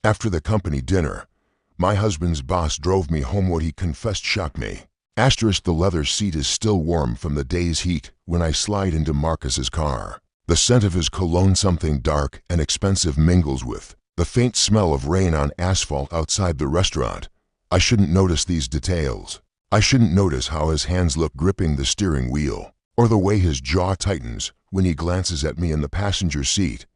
After the company dinner, my husband's boss drove me home. What he confessed shocked me. Asterisk, the leather seat is still warm from the day's heat when I slide into Marcus's car. The scent of his cologne, something dark and expensive, mingles with the faint smell of rain on asphalt outside the restaurant. I shouldn't notice these details. I shouldn't notice how his hands look gripping the steering wheel, or the way his jaw tightens when he glances at me in the passenger seat.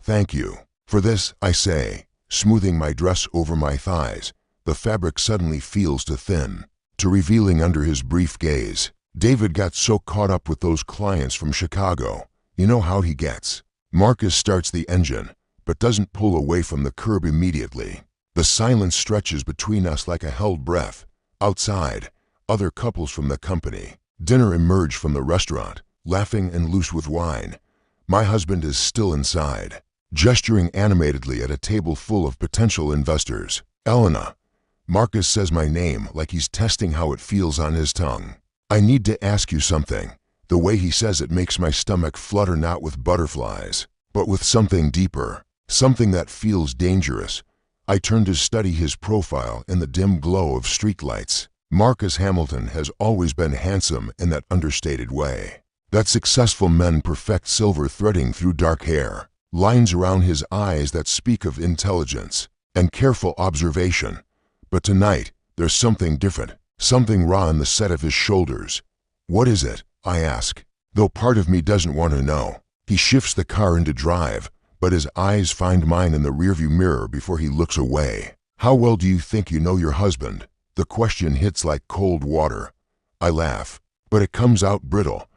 Thank you for this, I say, smoothing my dress over my thighs. The fabric suddenly feels too thin, too revealing under his brief gaze. David got so caught up with those clients from Chicago. You know how he gets. Marcus starts the engine, but doesn't pull away from the curb immediately. The silence stretches between us like a held breath. Outside, other couples from the company dinner emerge from the restaurant, laughing and loose with wine. My husband is still inside, gesturing animatedly at a table full of potential investors. Elena. Marcus says my name like he's testing how it feels on his tongue. I need to ask you something. The way he says it makes my stomach flutter, not with butterflies, but with something deeper, something that feels dangerous. I turn to study his profile in the dim glow of streetlights. Marcus Hamilton has always been handsome in that understated way that successful men perfect, silver threading through dark hair, lines around his eyes that speak of intelligence and careful observation. But tonight, there's something different, something raw in the set of his shoulders. What is it? I ask, though part of me doesn't want to know. He shifts the car into drive, but his eyes find mine in the rearview mirror before he looks away. How well do you think you know your husband? The question hits like cold water. I laugh, but it comes out brittle.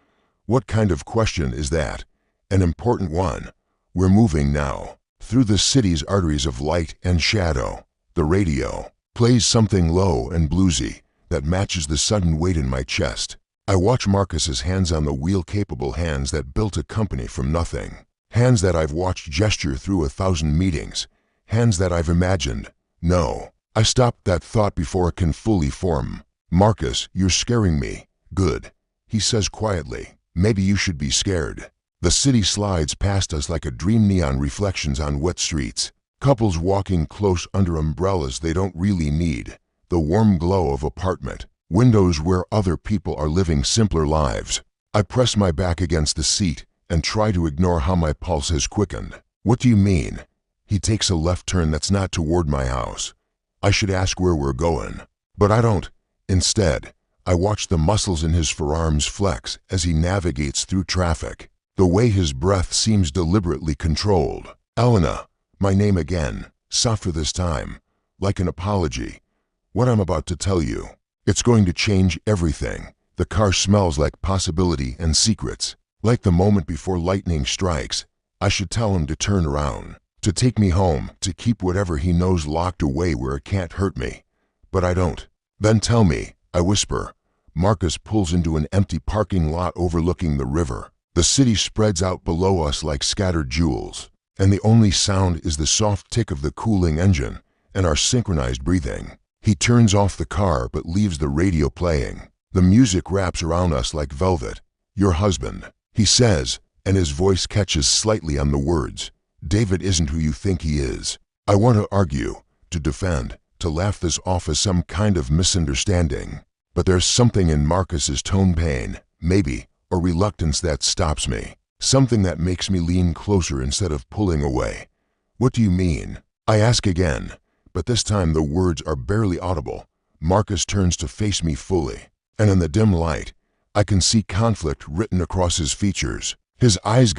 What kind of question is that? An important one. We're moving now, through the city's arteries of light and shadow. The radio plays something low and bluesy that matches the sudden weight in my chest. I watch Marcus's hands on the wheel, capable hands that built a company from nothing. Hands that I've watched gesture through 1,000 meetings. Hands that I've imagined. No, I stopped that thought before it can fully form. Marcus, you're scaring me. Good, he says quietly. Maybe you should be scared. The city slides past us like a dream, neon reflections on wet streets. Couples walking close under umbrellas they don't really need. The warm glow of apartment windows where other people are living simpler lives. I press my back against the seat and try to ignore how my pulse has quickened. What do you mean? He takes a left turn that's not toward my house. I should ask where we're going, but I don't. Instead, I watch the muscles in his forearms flex as he navigates through traffic. The way his breath seems deliberately controlled. Elena, my name again, softer this time, like an apology. What I'm about to tell you, it's going to change everything. The car smells like possibility and secrets. Like the moment before lightning strikes, I should tell him to turn around, to take me home, to keep whatever he knows locked away where it can't hurt me. But I don't. Then tell me, I whisper. Marcus pulls into an empty parking lot overlooking the river. The city spreads out below us like scattered jewels, and the only sound is the soft tick of the cooling engine and our synchronized breathing. He turns off the car but leaves the radio playing. The music wraps around us like velvet. Your husband, he says, and his voice catches slightly on the words. David isn't who you think he is. I want to argue, to defend, to laugh this off as some kind of misunderstanding. But there's something in Marcus's tone, pain, maybe, or reluctance that stops me. Something that makes me lean closer instead of pulling away. What do you mean? I ask again, but this time the words are barely audible. Marcus turns to face me fully, and in the dim light, I can see conflict written across his features. His eyes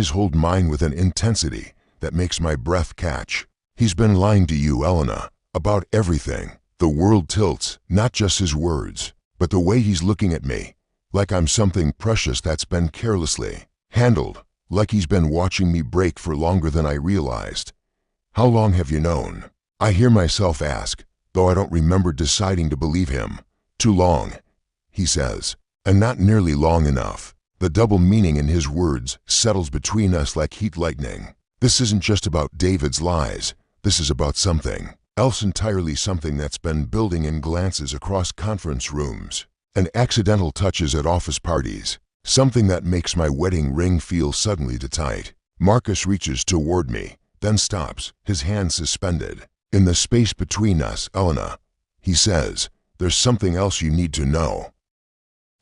hold mine with an intensity that makes my breath catch. He's been lying to you, Elena, about everything. The world tilts, not just his words, but the way he's looking at me, like I'm something precious that's been carelessly handled, like he's been watching me break for longer than I realized. How long have you known? I hear myself ask, though I don't remember deciding to believe him. Too long, he says, and not nearly long enough. The double meaning in his words settles between us like heat lightning. This isn't just about David's lies. This is about something else entirely, something that's been building in glances across conference rooms and accidental touches at office parties. Something that makes my wedding ring feel suddenly too tight. Marcus reaches toward me, then stops, his hand suspended. "In the space between us, Elena," he says, "there's something else you need to know."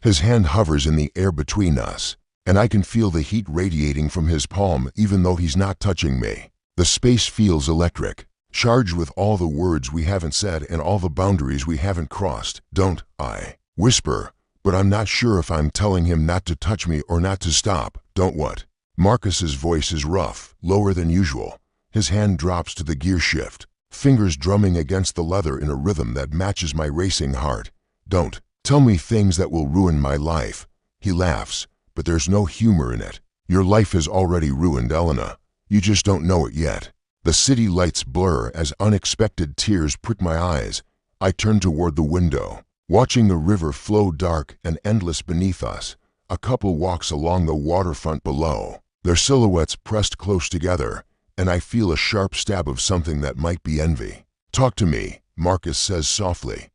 His hand hovers in the air between us, and I can feel the heat radiating from his palm even though he's not touching me. The space feels electric, charged with all the words we haven't said and all the boundaries we haven't crossed. "Don't," I whisper, but I'm not sure if I'm telling him not to touch me or not to stop. "Don't what?" Marcus's voice is rough, lower than usual. His hand drops to the gear shift, fingers drumming against the leather in a rhythm that matches my racing heart. "Don't tell me things that will ruin my life." He laughs, but there's no humor in it. "Your life is already ruined, Elena. You just don't know it yet." The city lights blur as unexpected tears prick my eyes. I turn toward the window, watching the river flow dark and endless beneath us. A couple walks along the waterfront below, their silhouettes pressed close together, and I feel a sharp stab of something that might be envy. "Talk to me," Marcus says softly.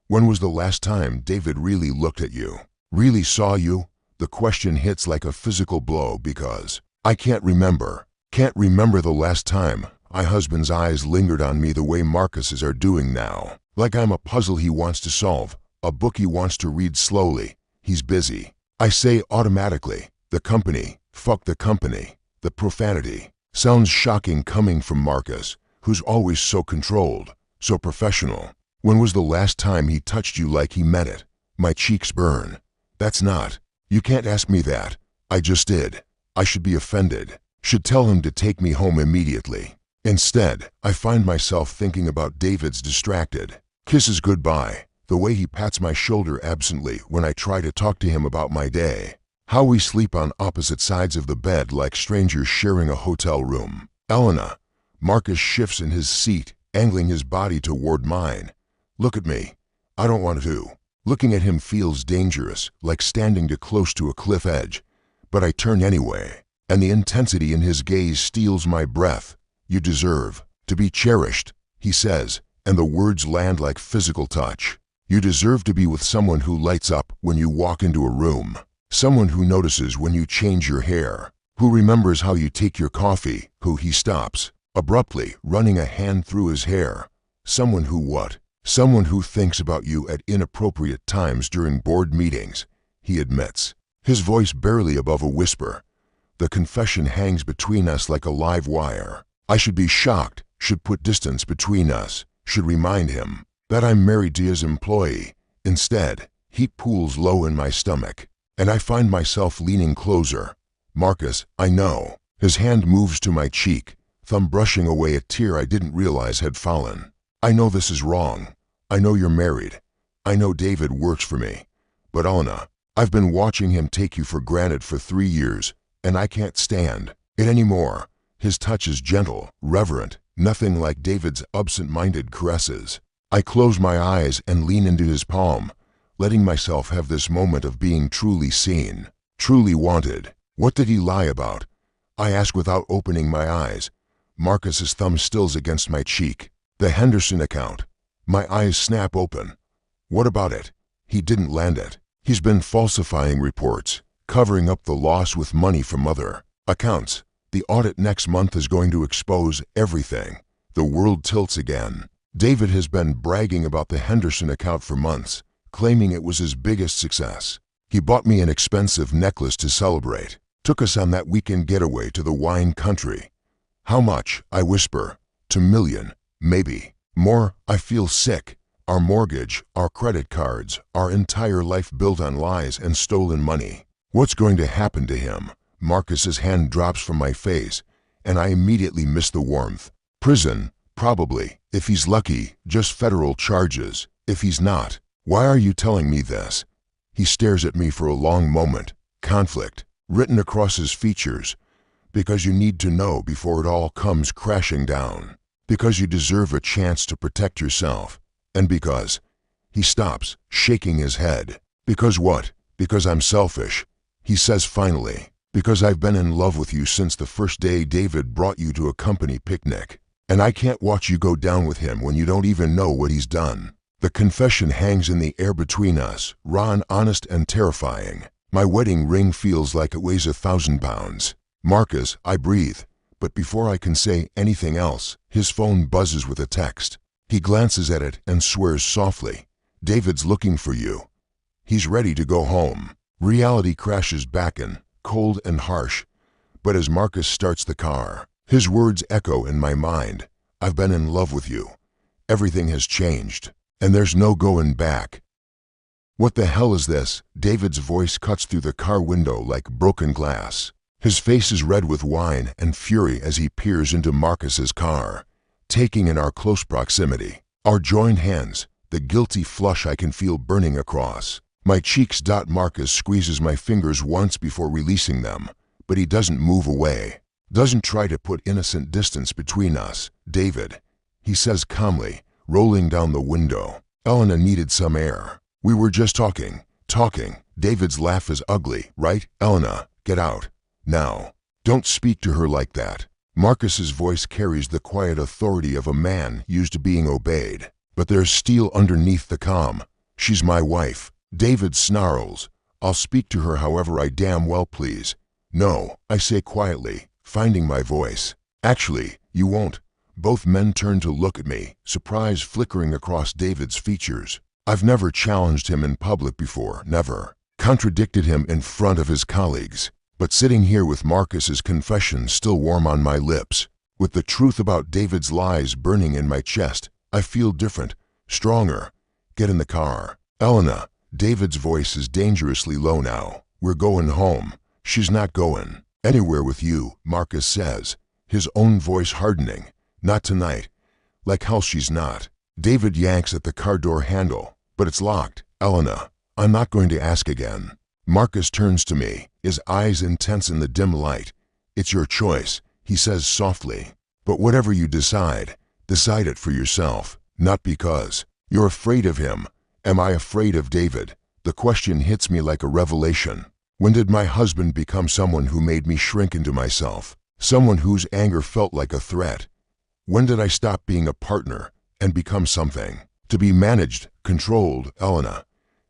"When was the last time David really looked at you? Really saw you?" The question hits like a physical blow because I can't remember the last time my husband's eyes lingered on me the way Marcus's are doing now. Like I'm a puzzle he wants to solve, a book he wants to read slowly. He's busy. I say automatically, "The company, fuck the company." The profanity sounds shocking coming from Marcus, who's always so controlled, so professional. "When was the last time he touched you like he meant it?" My cheeks burn. "That's not. You can't ask me that. I just did. I should be offended. Should tell him to take me home immediately." Instead, I find myself thinking about David's distracted kisses goodbye, the way he pats my shoulder absently when I try to talk to him about my day, how we sleep on opposite sides of the bed like strangers sharing a hotel room. "Elena," Marcus shifts in his seat, angling his body toward mine. "Look at me." I don't want to. Looking at him feels dangerous, like standing too close to a cliff edge. But I turn anyway, and the intensity in his gaze steals my breath. "You deserve to be cherished," he says, and the words land like physical touch. "You deserve to be with someone who lights up when you walk into a room, someone who notices when you change your hair, who remembers how you take your coffee, who." He stops, abruptly, running a hand through his hair. "Someone who what?" "Someone who thinks about you at inappropriate times during board meetings," he admits, his voice barely above a whisper. The confession hangs between us like a live wire. I should be shocked, should put distance between us, should remind him that I'm married to his employee. Instead, heat pools low in my stomach, and I find myself leaning closer. "Marcus, I know." His hand moves to my cheek, thumb brushing away a tear I didn't realize had fallen. "I know this is wrong. I know you're married. I know David works for me. But Elena, I've been watching him take you for granted for 3 years, and I can't stand it anymore." His touch is gentle, reverent, nothing like David's absent-minded caresses. I close my eyes and lean into his palm, letting myself have this moment of being truly seen, truly wanted. "What did he lie about?" I ask without opening my eyes. Marcus's thumb stills against my cheek. "The Henderson account." My eyes snap open. "What about it?" "He didn't land it. He's been falsifying reports, covering up the loss with money from other accounts. The audit next month is going to expose everything." The world tilts again. David has been bragging about the Henderson account for months, claiming it was his biggest success. He bought me an expensive necklace to celebrate, took us on that weekend getaway to the wine country. "How much?" I whisper. "2 million, maybe. More." I feel sick. Our mortgage, our credit cards, our entire life built on lies and stolen money. "What's going to happen to him?" Marcus's hand drops from my face, and I immediately miss the warmth. "Prison, probably. If he's lucky, just federal charges. If he's not, why are you telling me this?" He stares at me for a long moment, conflict written across his features. "Because you need to know before it all comes crashing down. Because you deserve a chance to protect yourself. And because..." He stops, shaking his head. "Because what?" "Because I'm selfish," he says finally. "Because I've been in love with you since the first day David brought you to a company picnic. And I can't watch you go down with him when you don't even know what he's done." The confession hangs in the air between us, raw and honest and terrifying. My wedding ring feels like it weighs 1,000 pounds. "Marcus," I breathe, But before I can say anything else, his phone buzzes with a text. He glances at it and swears softly, "David's looking for you. He's ready to go home." Reality crashes back in, cold and harsh. But as Marcus starts the car, his words echo in my mind. "I've been in love with you. Everything has changed, and there's no going back." "What the hell is this?" David's voice cuts through the car window like broken glass. His face is red with wine and fury as he peers into Marcus's car, taking in our close proximity. Our joined hands, the guilty flush I can feel burning across my cheeks. Marcus squeezes my fingers once before releasing them, but he doesn't move away, doesn't try to put innocent distance between us. "David," he says calmly, rolling down the window. "Elena needed some air. We were just talking. David's laugh is ugly, right? "Elena, get out. Now. Don't speak to her like that." Marcus's voice carries the quiet authority of a man used to being obeyed. But there's steel underneath the calm. "She's my wife." David snarls. "I'll speak to her however I damn well please." "No," I say quietly, finding my voice. "Actually, you won't." Both men turn to look at me, surprise flickering across David's features. I've never challenged him in public before, never. Contradicted him in front of his colleagues. But sitting here with Marcus's confession still warm on my lips, with the truth about David's lies burning in my chest, I feel different, stronger. "Get in the car. Elena." David's voice is dangerously low now. "We're going home." "She's not going anywhere with you," Marcus says, his own voice hardening. "Not tonight. Like hell she's not." David yanks at the car door handle, but it's locked. "Elena." I'm not going to ask again. Marcus turns to me, his eyes intense in the dim light. "It's your choice," he says softly. "But whatever you decide it for yourself, not because you're afraid of him." Am I afraid of David? The question hits me like a revelation. When did my husband become someone who made me shrink into myself? Someone whose anger felt like a threat? When did I stop being a partner and become something to be managed, controlled? "Elena."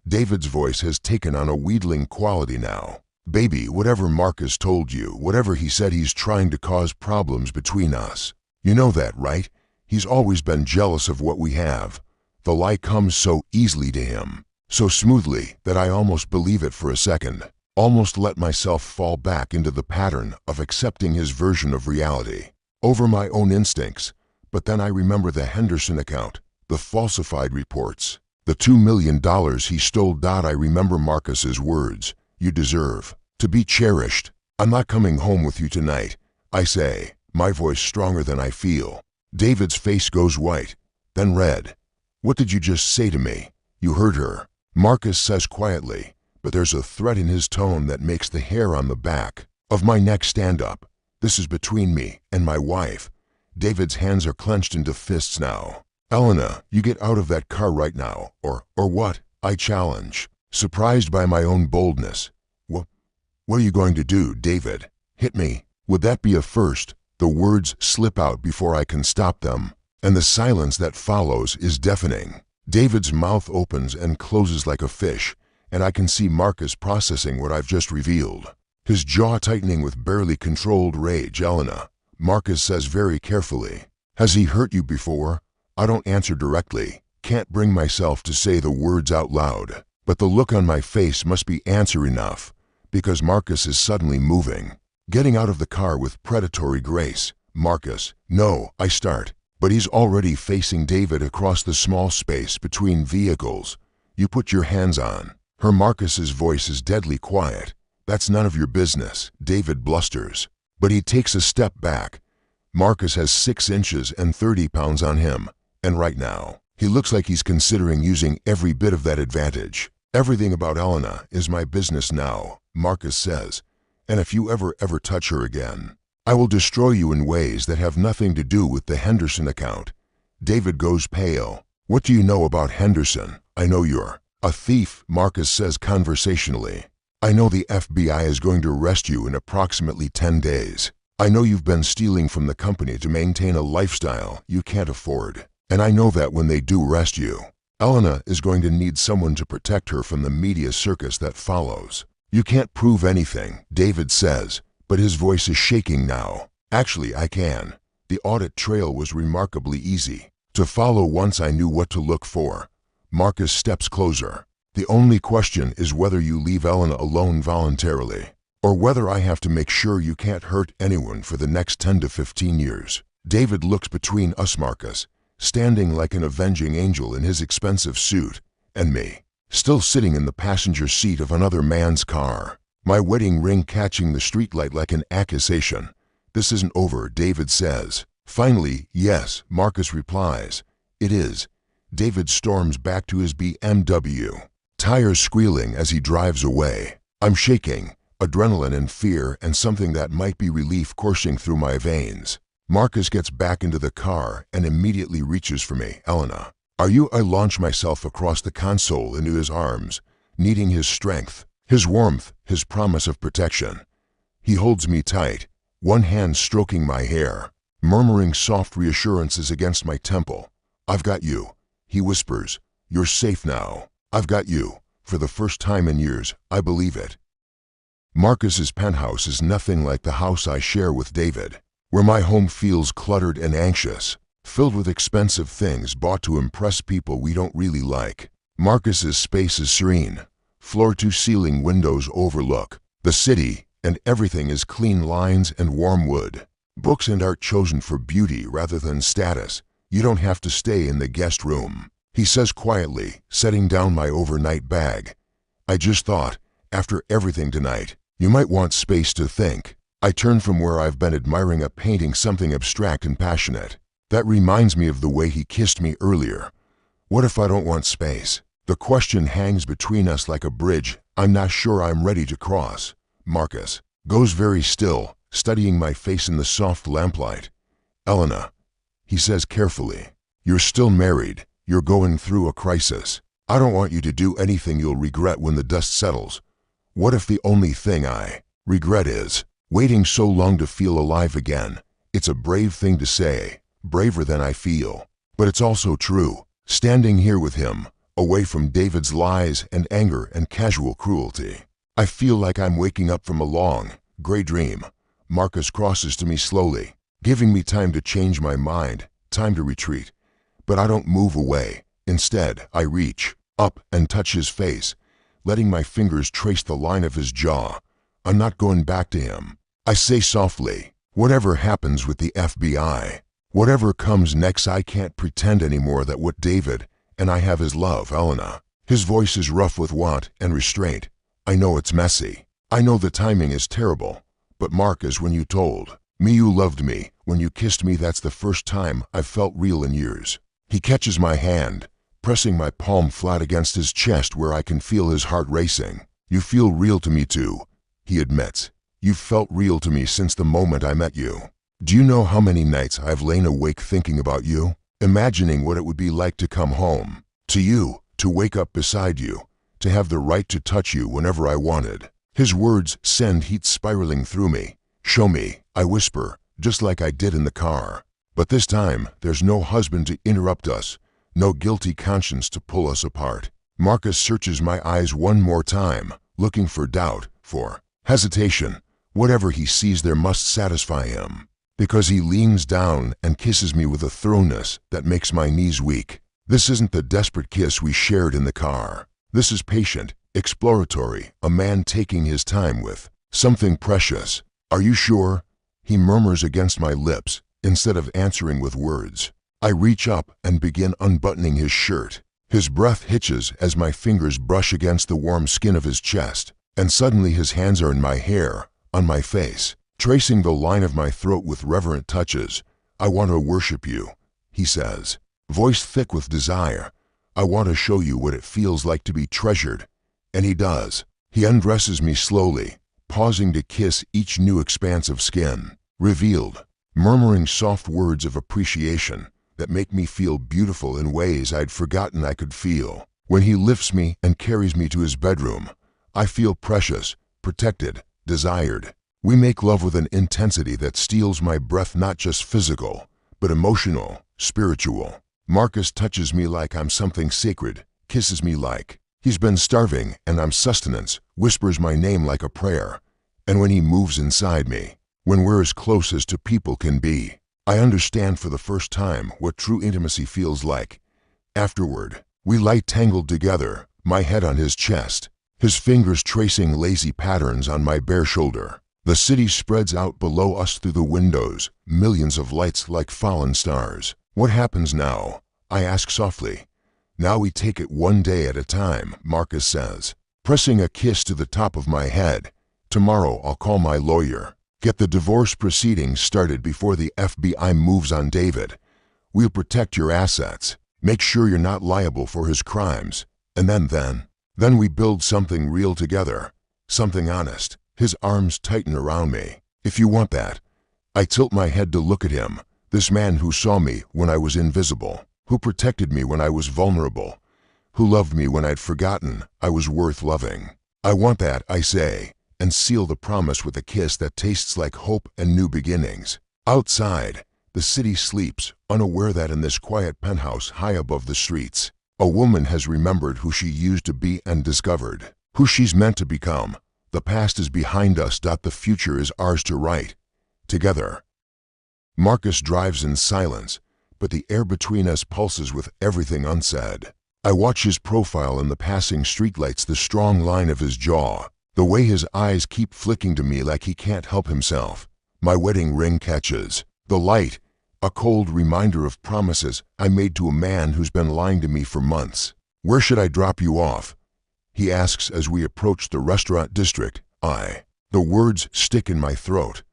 David's voice has taken on a wheedling quality now. "Baby, whatever Marcus told you, whatever he said, he's trying to cause problems between us. You know that, right? He's always been jealous of what we have." The lie comes so easily to him, so smoothly that I almost believe it for a second, almost let myself fall back into the pattern of accepting his version of reality over my own instincts. But then I remember the Henderson account, the falsified reports, the $2 million he stole. I remember Marcus's words, "You deserve to be cherished." "I'm not coming home with you tonight," I say, my voice stronger than I feel. David's face goes white, then red. "What did you just say to me?" "You heard her," Marcus says quietly, but there's a threat in his tone that makes the hair on the back of my neck stand up. "This is between me and my wife." David's hands are clenched into fists now. "Elena, you get out of that car right now, or what?" I challenge, surprised by my own boldness. What are you going to do, David? Hit me? Would that be a first?" The words slip out before I can stop them, and the silence that follows is deafening. David's mouth opens and closes like a fish, and I can see Marcus processing what I've just revealed, his jaw tightening with barely controlled rage. "Elena," Marcus says very carefully, "has he hurt you before?" I don't answer directly, can't bring myself to say the words out loud, but the look on my face must be answer enough, because Marcus is suddenly moving, getting out of the car with predatory grace. "Marcus." "No," I start, but he's already facing David across the small space between vehicles. "You put your hands on her." Marcus's voice is deadly quiet. "That's none of your business," David blusters, but he takes a step back. Marcus has 6 inches and 30 pounds on him, and right now, he looks like he's considering using every bit of that advantage. "Everything about Elena is my business now," Marcus says, "and if you ever touch her again, I will destroy you in ways that have nothing to do with the Henderson account." David goes pale. "What do you know about Henderson?" "I know you're a thief," Marcus says conversationally. "I know the FBI is going to arrest you in approximately 10 days. I know you've been stealing from the company to maintain a lifestyle you can't afford. And I know that when they do arrest you, Elena is going to need someone to protect her from the media circus that follows. You can't prove anything," David says, but his voice is shaking now. Actually, I can. The audit trail was remarkably easy to follow once I knew what to look for. Marcus steps closer. The only question is whether you leave Elena alone voluntarily, or whether I have to make sure you can't hurt anyone for the next 10 to 15 years. David looks between us, Marcus, standing like an avenging angel in his expensive suit, and me, still sitting in the passenger seat of another man's car. My wedding ring catching the streetlight like an accusation. This isn't over, David says. Finally, yes, Marcus replies. It is. David storms back to his BMW, tires squealing as he drives away. I'm shaking, adrenaline and fear and something that might be relief coursing through my veins. Marcus gets back into the car and immediately reaches for me. Elena, are you? I launch myself across the console into his arms, needing his strength, his warmth, his promise of protection. He holds me tight, one hand stroking my hair, murmuring soft reassurances against my temple. I've got you, he whispers. You're safe now. I've got you. For the first time in years, I believe it. Marcus's penthouse is nothing like the house I share with David, where my home feels cluttered and anxious, filled with expensive things bought to impress people we don't really like. Marcus's space is serene. Floor-to-ceiling windows overlook the city, and everything is clean lines and warm wood. Books and art chosen for beauty rather than status. You don't have to stay in the guest room, he says quietly, setting down my overnight bag. I just thought, after everything tonight, you might want space to think. I turn from where I've been admiring a painting, something abstract and passionate. That reminds me of the way he kissed me earlier. What if I don't want space? The question hangs between us like a bridge I'm not sure I'm ready to cross. Marcus goes very still, studying my face in the soft lamplight. Elena, he says carefully, you're still married. You're going through a crisis. I don't want you to do anything you'll regret when the dust settles. What if the only thing I regret is waiting so long to feel alive again? It's a brave thing to say, braver than I feel. But it's also true. Standing here with him, away from David's lies and anger and casual cruelty, I feel like I'm waking up from a long, gray dream. Marcus crosses to me slowly, giving me time to change my mind, time to retreat. But I don't move away. Instead, I reach up and touch his face, letting my fingers trace the line of his jaw. I'm not going back to him. I say softly, whatever happens with the FBI, whatever comes next, I can't pretend anymore that what David and I have is love, Elena. His voice is rough with want and restraint. I know it's messy. I know the timing is terrible. But Marcus, when you told me you loved me, when you kissed me, that's the first time I've felt real in years. He catches my hand, pressing my palm flat against his chest where I can feel his heart racing. You feel real to me too, he admits. You've felt real to me since the moment I met you. Do you know how many nights I've lain awake thinking about you, imagining what it would be like to come home to you, to wake up beside you, to have the right to touch you whenever I wanted. His words send heat spiraling through me. Show me, I whisper, just like I did in the car. But this time, there's no husband to interrupt us, no guilty conscience to pull us apart. Marcus searches my eyes one more time, looking for doubt, for hesitation. Whatever he sees there must satisfy him, because he leans down and kisses me with a thoroughness that makes my knees weak. This isn't the desperate kiss we shared in the car. This is patient, exploratory, a man taking his time with something precious. Are you sure? He murmurs against my lips, instead of answering with words. I reach up and begin unbuttoning his shirt. His breath hitches as my fingers brush against the warm skin of his chest, and suddenly his hands are in my hair, on my face, tracing the line of my throat with reverent touches. I want to worship you, he says, voice thick with desire. I want to show you what it feels like to be treasured. And he does. He undresses me slowly, pausing to kiss each new expanse of skin, revealed, murmuring soft words of appreciation that make me feel beautiful in ways I'd forgotten I could feel. When he lifts me and carries me to his bedroom, I feel precious, protected, desired. We make love with an intensity that steals my breath, not just physical, but emotional, spiritual. Marcus touches me like I'm something sacred, kisses me like he's been starving and I'm sustenance, whispers my name like a prayer. And when he moves inside me, when we're as close as two people can be. I understand for the first time what true intimacy feels like. Afterward, we lie tangled together, my head on his chest, his fingers tracing lazy patterns on my bare shoulder. The city spreads out below us through the windows, millions of lights like fallen stars. What happens now? I ask softly. Now we take it one day at a time, Marcus says, pressing a kiss to the top of my head. Tomorrow I'll call my lawyer. Get the divorce proceedings started before the FBI moves on David. We'll protect your assets, make sure you're not liable for his crimes, and then we build something real together, something honest. His arms tighten around me. If you want that. I tilt my head to look at him, this man who saw me when I was invisible, who protected me when I was vulnerable, who loved me when I'd forgotten I was worth loving. I want that, I say, and seal the promise with a kiss that tastes like hope and new beginnings. Outside, the city sleeps, unaware that in this quiet penthouse high above the streets, a woman has remembered who she used to be and discovered who she's meant to become. The past is behind us. The future is ours to write. Together. Marcus drives in silence, but the air between us pulses with everything unsaid. I watch his profile in the passing streetlights, the strong line of his jaw, the way his eyes keep flicking to me like he can't help himself. My wedding ring catches the light, a cold reminder of promises I made to a man who's been lying to me for months. Where should I drop you off? He asks as we approach the restaurant district. The words stick in my throat.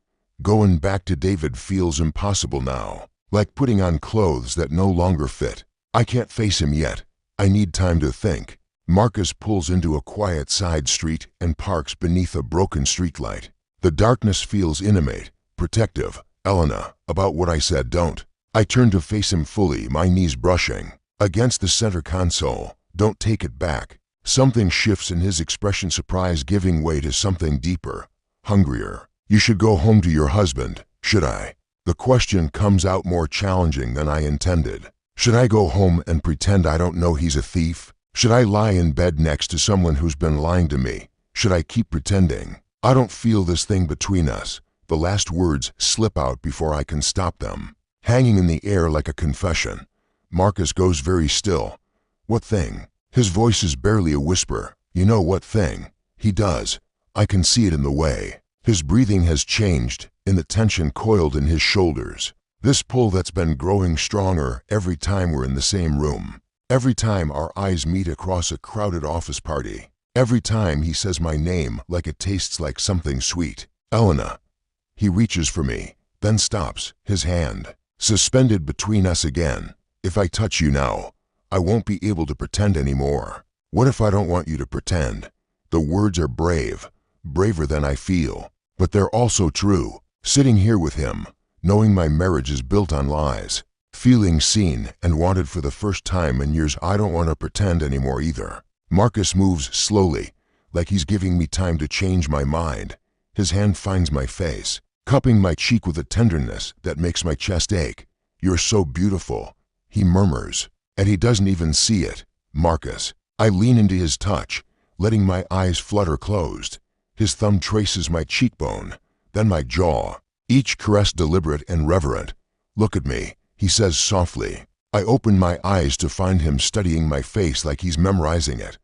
Going back to David feels impossible now, like putting on clothes that no longer fit. I can't face him yet. I need time to think. Marcus pulls into a quiet side street and parks beneath a broken streetlight. The darkness feels intimate, protective. Elena, about what I said, don't. I turn to face him fully, my knees brushing against the center console. Don't take it back. Something shifts in his expression, surprise giving way to something deeper, hungrier. You should go home to your husband, should I? The question comes out more challenging than I intended. Should I go home and pretend I don't know he's a thief? Should I lie in bed next to someone who's been lying to me? Should I keep pretending I don't feel this thing between us? The last words slip out before I can stop them. Hanging in the air like a confession, Marcus goes very still. What thing? His voice is barely a whisper. You know what thing? He does. I can see it in the way his breathing has changed, in the tension coiled in his shoulders. This pull that's been growing stronger every time we're in the same room. Every time our eyes meet across a crowded office party. Every time he says my name like it tastes like something sweet. Elena. He reaches for me, then stops, his hand suspended between us again. If I touch you now, I won't be able to pretend anymore. What if I don't want you to pretend? The words are brave, braver than I feel, but they're also true. Sitting here with him, knowing my marriage is built on lies, feeling seen and wanted for the first time in years, I don't want to pretend anymore either. Marcus moves slowly, like he's giving me time to change my mind. His hand finds my face, cupping my cheek with a tenderness that makes my chest ache. You're so beautiful, he murmurs. And he doesn't even see it. Marcus. I lean into his touch, letting my eyes flutter closed. His thumb traces my cheekbone, then my jaw, each caress deliberate and reverent. Look at me, he says softly. I open my eyes to find him studying my face like he's memorizing it.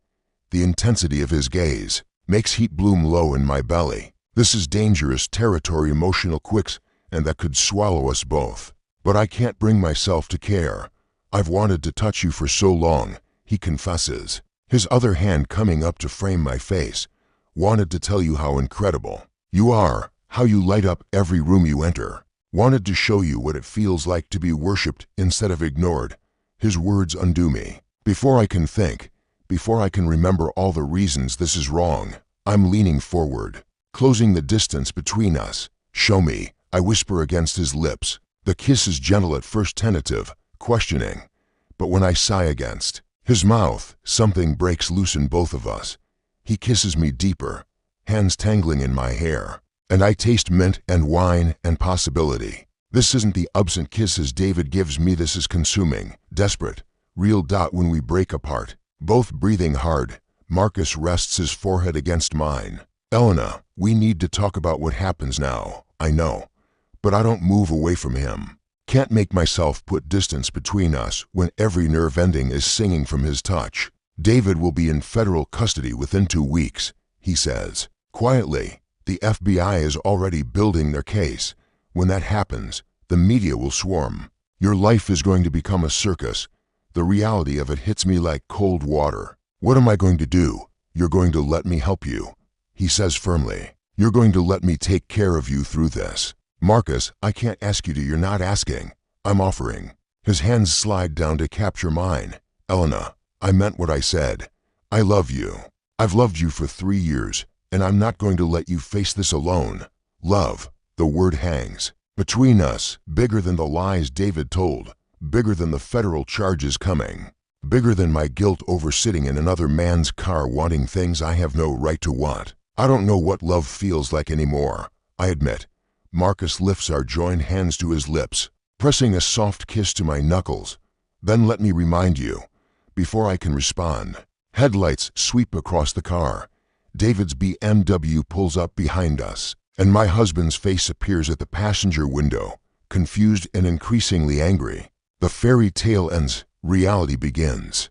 The intensity of his gaze makes heat bloom low in my belly. This is dangerous territory, emotional quicks, and that could swallow us both. But I can't bring myself to care. I've wanted to touch you for so long, he confesses, his other hand coming up to frame my face. Wanted to tell you how incredible you are, how you light up every room you enter. Wanted to show you what it feels like to be worshipped instead of ignored. His words undo me. Before I can think, before I can remember all the reasons this is wrong, I'm leaning forward, closing the distance between us. Show me, I whisper against his lips. The kiss is gentle at first, tentative, questioning, but when I sigh against his mouth, something breaks loose in both of us. He kisses me deeper, hands tangling in my hair, and I taste mint and wine and possibility. This isn't the absent kisses David gives me, this is consuming, desperate, real. When we break apart, both breathing hard, Marcus rests his forehead against mine. Elena, we need to talk about what happens now, I know. But I don't move away from him. Can't make myself put distance between us when every nerve ending is singing from his touch. David will be in federal custody within 2 weeks, he says. Quietly, the FBI is already building their case. When that happens, the media will swarm. Your life is going to become a circus. The reality of it hits me like cold water. What am I going to do? You're going to let me help you, he says firmly. You're going to let me take care of you through this. Marcus, I can't ask you to. You're not asking. I'm offering. His hands slide down to capture mine. Elena, I meant what I said. I love you. I've loved you for 3 years, and I'm not going to let you face this alone. Love, the word hangs between us, bigger than the lies David told, bigger than the federal charges coming, bigger than my guilt over sitting in another man's car wanting things I have no right to want. I don't know what love feels like anymore, I admit. Marcus lifts our joined hands to his lips, pressing a soft kiss to my knuckles. Then let me remind you, before I can respond. Headlights sweep across the car. David's BMW pulls up behind us, and my husband's face appears at the passenger window, confused and increasingly angry. The fairy tale ends, reality begins.